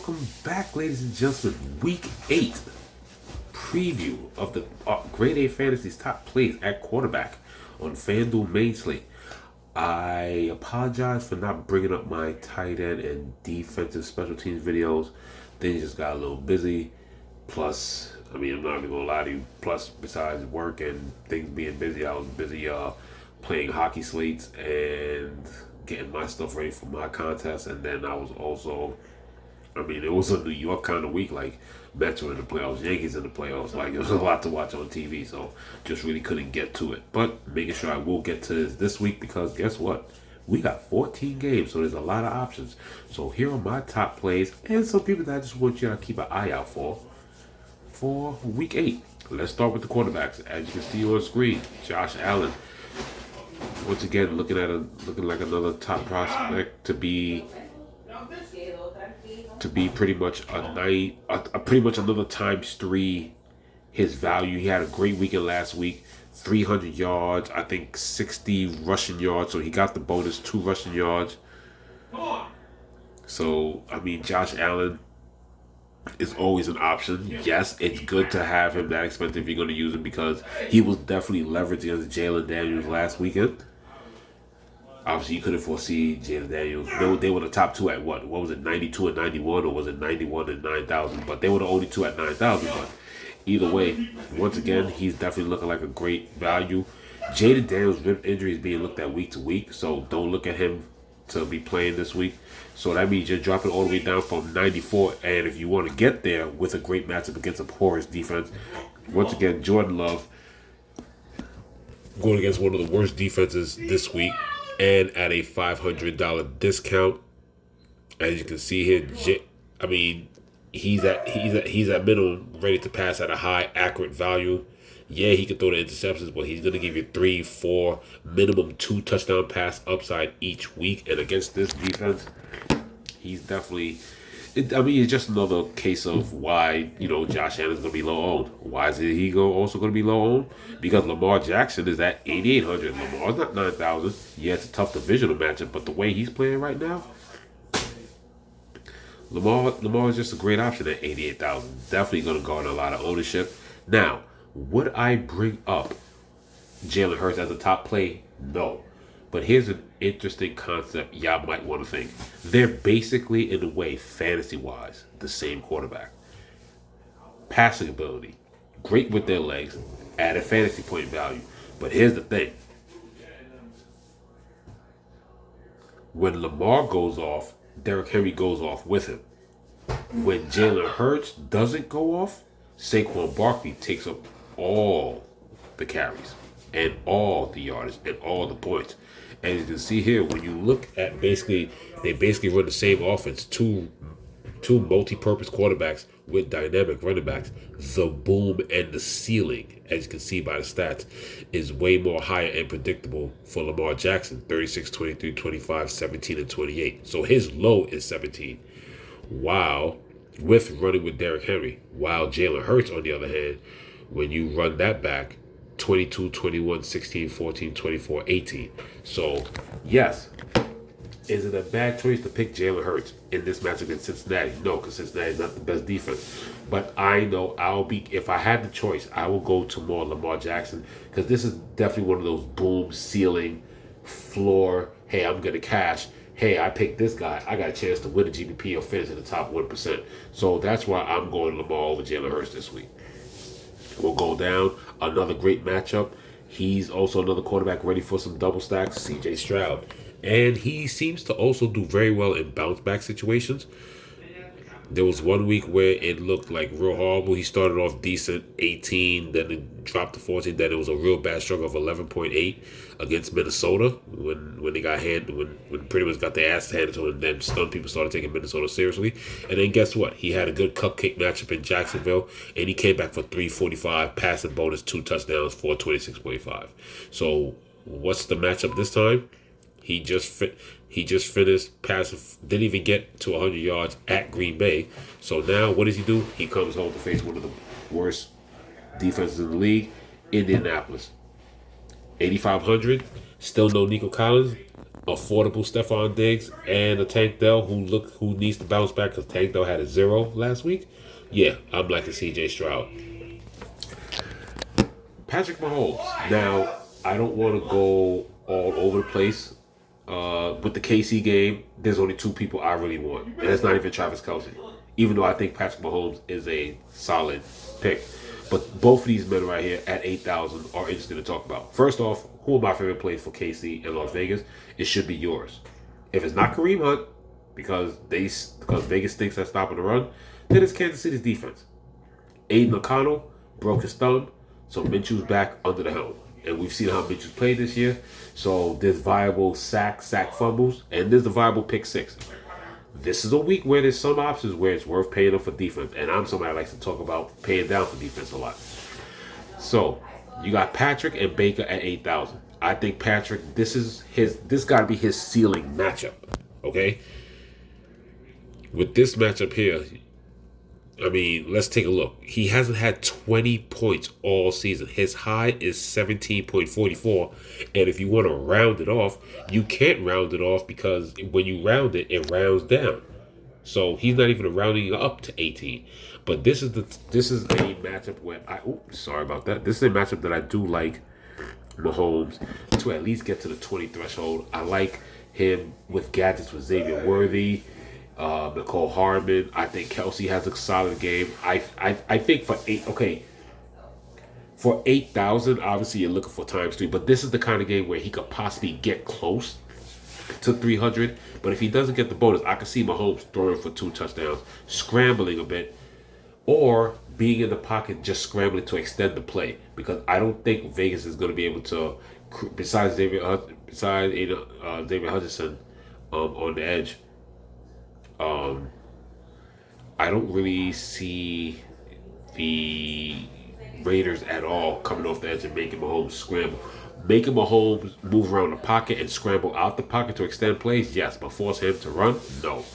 Welcome back, ladies and gentlemen. Week 8 preview of the Grade A Fantasy's top plays at quarterback on FanDuel main slate. I apologize for not bringing up my tight end and defensive special teams videos. Things just got a little busy. Plus, I'm not even gonna lie to you. Plus, besides work and things being busy, I was busy playing hockey slates and getting my stuff ready for my contest. And then I was also, it was a New York kind of week, like Mets were in the playoffs, Yankees in the playoffs. Like, it was a lot to watch on TV, so just really couldn't get to it. But making sure I will get to this week, because guess what? We got 14 games, so there's a lot of options. So here are my top plays and some people that I just want you to keep an eye out for week 8. Let's start with the quarterbacks. As you can see on screen, Josh Allen, once again looking like another top prospect to be pretty much pretty much another ×3 his value. He had a great weekend last week, 300 yards, I think 60 rushing yards, so he got the bonus 2 rushing yards. So Josh Allen is always an option. Yes, it's good to have him that expensive if you're going to use him, because he was definitely leveraged against Jalen Daniels last weekend. Obviously, you couldn't foresee Jalen Daniels. They were the top two at what was it, 92 and 91, or was it 91 and 9,000? But they were the only two at 9,000. But either way, once again, he's definitely looking like a great value. Jaden Daniels' rib injury is being looked at week to week, so don't look at him to be playing this week. So that means you're dropping all the way down from 94. And if you want to get there with a great matchup against a porous defense, once again, Jordan Love going against one of the worst defenses this week, and at a $500 discount. As you can see here, he's at minimum ready to pass at a high accurate value. Yeah, he can throw the interceptions, but he's going to give you 3, 4, minimum 2 touchdown pass upside each week. And against this defense, he's definitely... it's just another case of why, Josh Allen's going to be low owned. Why is he also going to be low owned? Because Lamar Jackson is at 8,800. Lamar's not 9,000. Yeah, it's a tough divisional matchup, but the way he's playing right now, Lamar is just a great option at 88,000. Definitely going to garner a lot of ownership. Now, would I bring up Jalen Hurts as a top play? No. But here's an interesting concept y'all might want to think. They're basically, in a way, fantasy-wise, the same quarterback. Passing ability, great with their legs, added fantasy point value. But here's the thing. When Lamar goes off, Derrick Henry goes off with him. When Jalen Hurts doesn't go off, Saquon Barkley takes up all the carries and all the yardage and all the points. And you can see here, when you look at they basically run the same offense, two multi-purpose quarterbacks with dynamic running backs. The boom and the ceiling, as you can see by the stats, is way more higher and predictable for Lamar Jackson. 36, 23, 25, 17, and 28. So his low is 17. While with running with Derrick Henry. While Jalen Hurts, on the other hand, when you run that back, 22, 21, 16, 14, 24, 18. So, yes. Is it a bad choice to pick Jalen Hurts in this matchup against Cincinnati? No, because Cincinnati is not the best defense. But I know if I had the choice, I will go to more Lamar Jackson, because this is definitely one of those boom, ceiling, floor, hey, I'm going to cash. Hey, I picked this guy. I got a chance to win a GPP or finish in the top 1%. So that's why I'm going Lamar over Jalen Hurts this week. We'll go down. Another great matchup. He's also another quarterback ready for some double stacks, CJ Stroud. And he seems to also do very well in bounce back situations. There was one week where it looked like real horrible. He started off decent, 18, then it dropped to 14. Then it was a real bad struggle of 11.8 against Minnesota when they got when pretty much got their ass handed to him. And then some people started taking Minnesota seriously. And then guess what? He had a good cupcake matchup in Jacksonville, and he came back for 345, passing bonus, 2 touchdowns, 426.5. So what's the matchup this time? He just finished passing, didn't even get to 100 yards at Green Bay. So now what does he do? He comes home to face one of the worst defenses in the league, Indianapolis. 8,500, still no Nico Collins. affordable Stephon Diggs and a Tank Dell who needs to bounce back because Tank Dell had a 0 last week. Yeah, I'm liking CJ Stroud. Patrick Mahomes. Now, I don't want to go all over the place. With the KC game, there's only two people I really want, and it's not even Travis Kelce. Even though I think Patrick Mahomes is a solid pick, but both of these men right here at 8,000 are interesting to talk about. First off, who are my favorite plays for KC and Las Vegas? It should be yours. If it's not Kareem Hunt, because Vegas thinks they're stopping the run, then it's Kansas City's defense. Aiden O'Connell broke his thumb, so Minshew's back under the helm. And we've seen how Mitchell's played this year. So there's viable sack fumbles, and there's a viable pick six. This is a week where there's some options where it's worth paying up for defense. And I'm somebody that likes to talk about paying down for defense a lot. So you got Patrick and Baker at 8,000. I think Patrick, this got to be his ceiling matchup. Okay? With this matchup here, I mean, let's take a look. He hasn't had 20 points all season. His high is 17.44. And if you want to round it off, you can't round it off because when you round it, it rounds down. So he's not even rounding up to 18. But this is a matchup where sorry about that. This is a matchup that I do like Mahomes to at least get to the 20 threshold. I like him with gadgets with Xavier Worthy. Nicole Hardman. I think Kelsey has a solid game. I think for 8,000, obviously you're looking for times 3, but this is the kind of game where he could possibly get close to 300. But if he doesn't get the bonus, I can see Mahomes throwing for 2 touchdowns, scrambling a bit, or being in the pocket just scrambling to extend the play, because I don't think Vegas is going to be able to, besides David Hutchinson on the edge. I don't really see the Raiders at all coming off the edge and making Mahomes scramble. Making Mahomes move around the pocket and scramble out the pocket to extend plays, yes, but force him to run, no.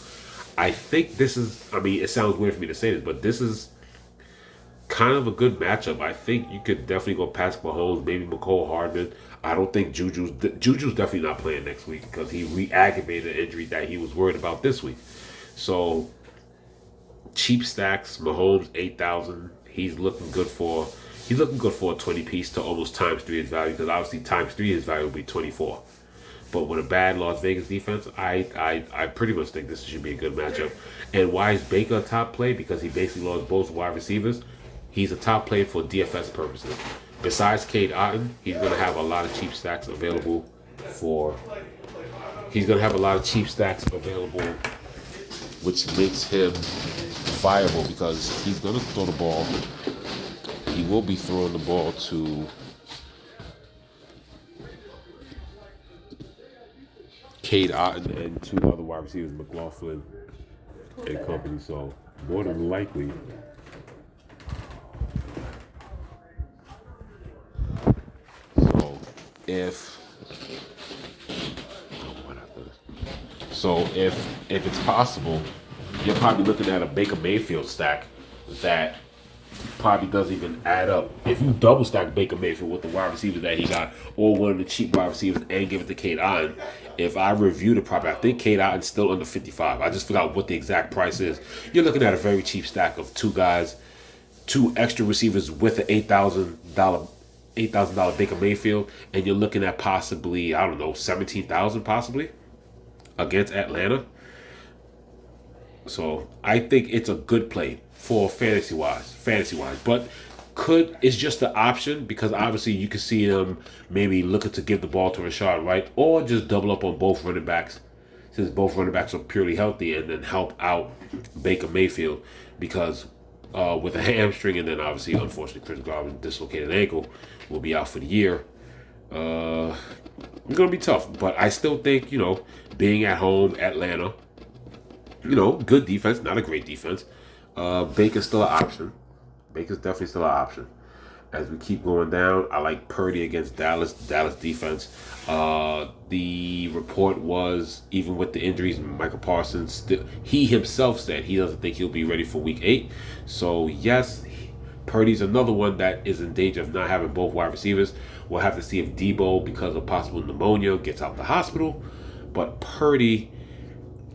I think this is, it sounds weird for me to say this, but this is kind of a good matchup. I think you could definitely go past Mahomes, maybe McCole Hardman. I don't think Juju's definitely not playing next week because he re-aggravated an injury that he was worried about this week. So, cheap stacks, Mahomes 8,000. He's looking good for a 20 piece to almost times 3 his value, because obviously times 3 his value would be 24. But with a bad Las Vegas defense, I pretty much think this should be a good matchup. And why is Baker a top play? Because he basically lost both wide receivers. He's a top play for DFS purposes. Besides Cade Otton, he's going to have a lot of cheap stacks available which makes him viable because he's going to throw the ball. He will be throwing the ball to Cade Otton and 2 other wide receivers, McLaughlin and company. So more than likely, if it's possible, you're probably looking at a Baker Mayfield stack that probably doesn't even add up. If you double stack Baker Mayfield with the wide receivers that he got, or one of the cheap wide receivers, and give it to Cade Otton, if I review the property, I think Cade Otton's still under 55. I just forgot what the exact price is. You're looking at a very cheap stack of 2 guys, 2 extra receivers with an $8,000 Baker Mayfield, and you're looking at possibly, 17,000 possibly against Atlanta. So I think it's a good play for fantasy wise. But it's just an option, because obviously you can see them maybe looking to give the ball to Rashad White, or just double up on both running backs, since both running backs are purely healthy, and then help out Baker Mayfield, because with a hamstring, and then obviously, unfortunately, Chris Godwin dislocated ankle, will be out for the year. It's going to be tough, but I still think, being at home, Atlanta, good defense, not a great defense. Baker's still an option. Baker's definitely still an option. As we keep going down, I like Purdy against Dallas defense. The report was, even with the injuries, Michael Parsons, he himself said he doesn't think he'll be ready for week 8. So, yes, Purdy's another one that is in danger of not having both wide receivers. We'll have to see if Debo, because of possible pneumonia, gets out of the hospital. But Purdy,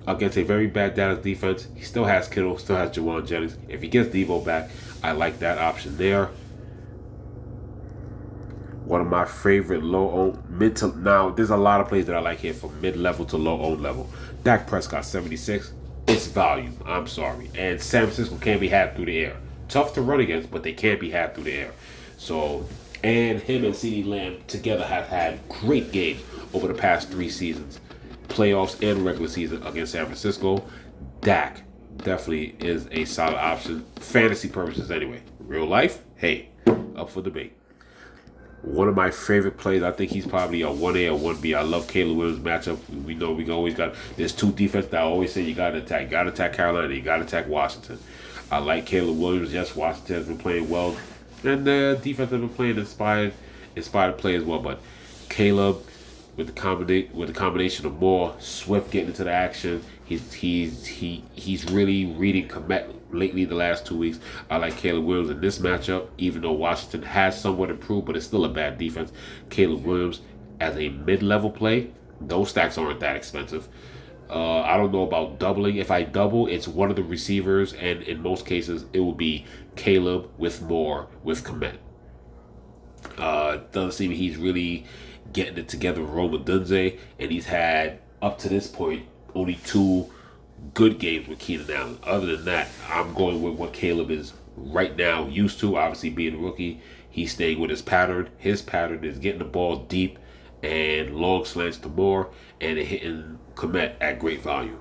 against a very bad Dallas defense, he still has Kittle, still has Jawan Jennings. If he gets Debo back, I like that option there. One of my favorite now, there's a lot of plays that I like here from mid-level to low-owned level. Dak Prescott, 76. It's value. I'm sorry. And San Francisco can't be had through the air. Tough to run against, but they can't be had through the air. So, and him and CeeDee Lamb together have had great games over the past 3 seasons. Playoffs and regular season against San Francisco. Dak definitely is a solid option. Fantasy purposes anyway. Real life, hey, up for debate. One of my favorite plays, I think he's probably a 1A or 1B. I love Caleb Williams' matchup. We know we always got, there's 2 defenses that I always say you got to attack. You got to attack Carolina, you got to attack Washington. I like Caleb Williams. Yes, Washington has been playing well. And the defense has been playing inspired play as well. But Caleb, with the combination of Moore, Swift getting into the action, he's really reading Komet lately the last 2 weeks. I like Caleb Williams in this matchup, even though Washington has somewhat improved, but it's still a bad defense. Caleb Williams as a mid-level play, those stacks aren't that expensive. I don't know about doubling. If I double, it's one of the receivers, and in most cases, it will be Caleb with Moore with Komet. Doesn't seem he's really getting it together with Roma Dunze, and he's had, up to this point, only 2 good games with Keenan Allen. Other than that, I'm going with what Caleb is right now used to. Obviously, being a rookie, he's staying with his pattern. His pattern is getting the ball deep and long slants to Moore and hitting Komet at great value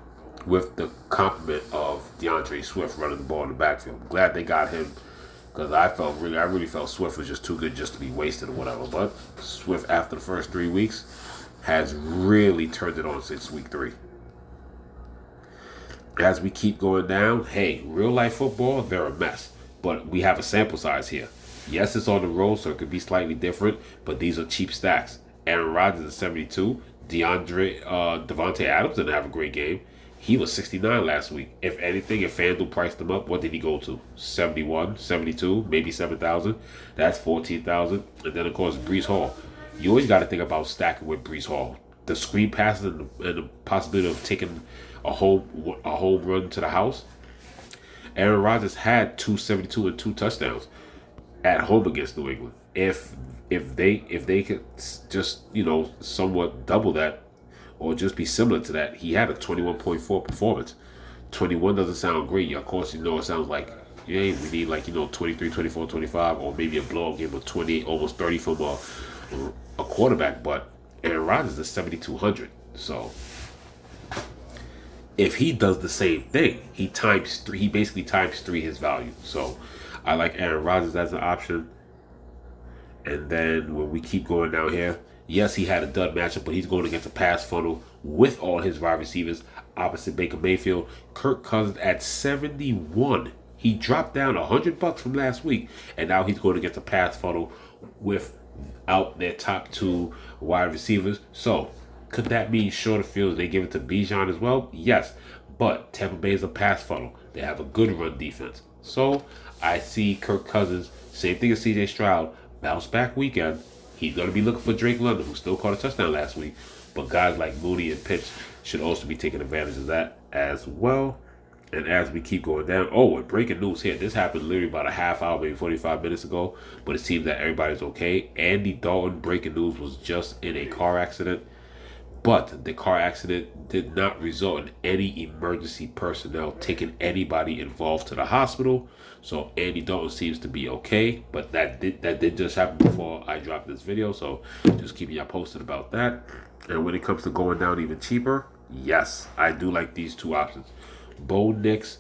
with the complement of DeAndre Swift running the ball in the backfield. I'm glad they got him because I really felt Swift was just too good just to be wasted or whatever. But Swift, after the first 3 weeks, has really turned it on since week 3. As we keep going down, hey, real life football, they're a mess. But we have a sample size here. Yes, it's on the road, so it could be slightly different, but these are cheap stacks. Aaron Rodgers is 72. Devontae Adams didn't have a great game. He was 69 last week. If anything, if FanDuel priced him up, what did he go to? 71, 72, maybe 7,000. That's 14,000. And then, of course, Breece Hall. You always got to think about stacking with Breece Hall. The screen passes and the possibility of taking a home run to the house. Aaron Rodgers had 272 and 2 touchdowns at home against New England. If they could just, somewhat double that or just be similar to that, he had a 21.4 performance. 21 doesn't sound great. Of course, it sounds like, we need 23, 24, 25, or maybe a blowout game of 28, almost 30 from a quarterback. But Aaron Rodgers is 7,200. So if he does the same thing, he basically times 3 his value. So I like Aaron Rodgers as an option. And then when we keep going down here, yes, he had a dud matchup, but he's going against a pass funnel with all his wide receivers opposite Baker Mayfield. Kirk Cousins at 71. He dropped down $100 from last week, and now he's going against a pass funnel without their top 2 wide receivers. So could that mean shorter fields, they give it to Bijan as well? Yes, but Tampa Bay is a pass funnel. They have a good run defense. So I see Kirk Cousins, same thing as CJ Stroud, bounce back weekend. He's going to be looking for Drake London, who still caught a touchdown last week. But guys like Mooney and Pitts should also be taking advantage of that as well. And as we keep going down, and breaking news here. This happened literally about a half hour, maybe 45 minutes ago. But it seems that everybody's okay. Andy Dalton, breaking news, was just in a car accident. But the car accident did not result in any emergency personnel taking anybody involved to the hospital. So Andy Dalton seems to be okay. But that did just happen before I dropped this video. So just keeping y'all posted about that. And when it comes to going down even cheaper, yes, I do like these 2 options. Bo Nix,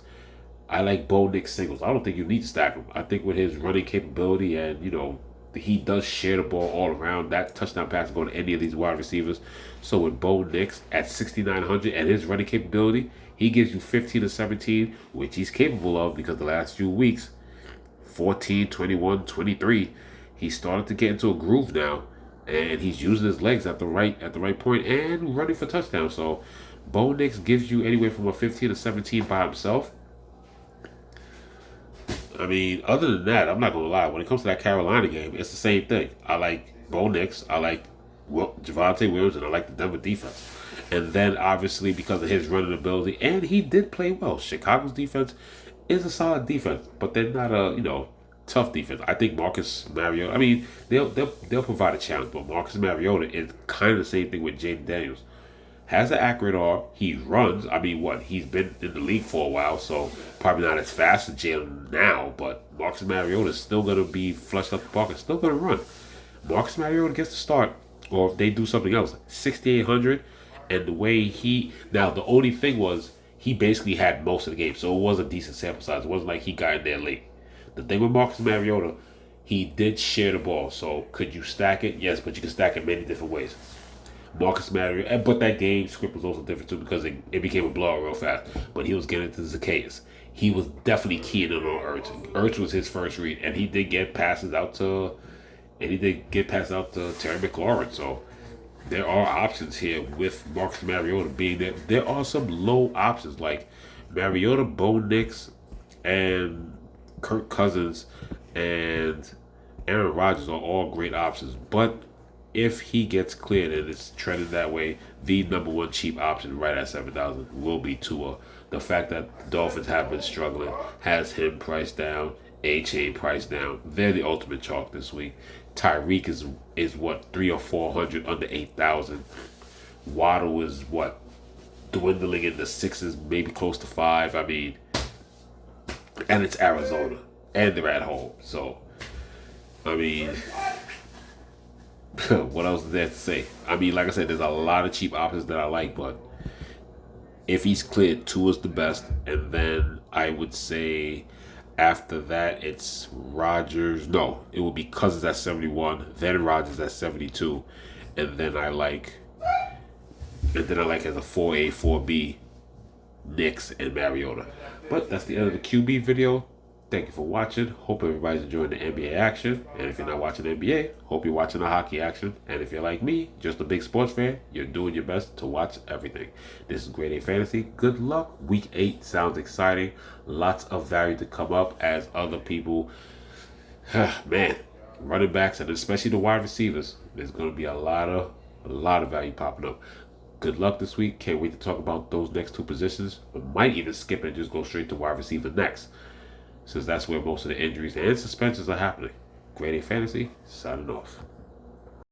I like Bo Nix singles. I don't think you need to stack him. I think with his running capability and, he does share the ball all around. That touchdown pass go to any of these wide receivers. So with Bo Nix at 6,900 and his running capability, he gives you 15 to 17, which he's capable of because the last few weeks, 14, 21, 23, he started to get into a groove now, and he's using his legs at the right point and running for touchdowns. So Bo Nix gives you anywhere from a 15 to 17 by himself. I mean, other than that, I'm not going to lie. When it comes to that Carolina game, it's the same thing. I like Bo Nix. I like Javonte Williams, and I like the Denver defense. And then obviously because of his running ability, and he did play well. Chicago's defense is a solid defense, but they're not a tough defense. I think Marcus Mariota. I mean, they'll provide a challenge, but Marcus Mariota is kind of the same thing with Jaden Daniels. Has an accurate arm. He runs. I mean, what? He's been in the league for a while, so probably not as fast as Jalen now, but Marcus Mariota is still going to be flushed up the park and still going to run. Marcus Mariota gets the start, or if they do something else, 6,800, and the way he... Now, the only thing was, he basically had most of the game, so it was a decent sample size. It wasn't like he got in there late. The thing with Marcus Mariota, he did share the ball, so could you stack it? Yes, but you can stack it many different ways. Marcus Mariota, but that game script was also different too because it became a blowout real fast. But he was getting to Zacchaeus. He was definitely keying in on Ertz. Ertz was his first read, and he did get passes out to, Terry McLaurin. So there are options here with Marcus Mariota being there. There are some low options like Mariota, Bo Nix, and Kirk Cousins, and Aaron Rodgers are all great options, but if he gets cleared and it's trending that way, the number one cheap option right at 7,000 will be Tua. The fact that the Dolphins have been struggling has him priced down, A-Chain priced down. They're the ultimate chalk this week. Tyreek is what, 300 or 400 under 8,000. Waddle is what, dwindling in the sixes, maybe close to 5. I mean, and it's Arizona, and they're at home. So, I mean, what else is there to say? I mean, like I said, there's a lot of cheap options that I like, but if he's cleared, Tua's the best. And then I would say after that, it's Rodgers. No, it will be Cousins at 71, then Rodgers at 72. And then I like as a 4A, 4B, Knicks and Mariota. But that's the end of the QB video. Thank you for watching. Hope everybody's enjoying the NBA action. And if you're not watching NBA, hope you're watching the hockey action. And if you're like me, just a big sports fan, you're doing your best to watch everything. This is Grade A Fantasy. Good luck. Week 8 sounds exciting. Lots of value to come up as other people, man, running backs and especially the wide receivers. There's going to be a lot of value popping up. Good luck this week. Can't wait to talk about those next two positions. We might even skip it and just go straight to wide receiver next, since that's where most of the injuries and suspensions are happening. Grade A Fantasy, signing off.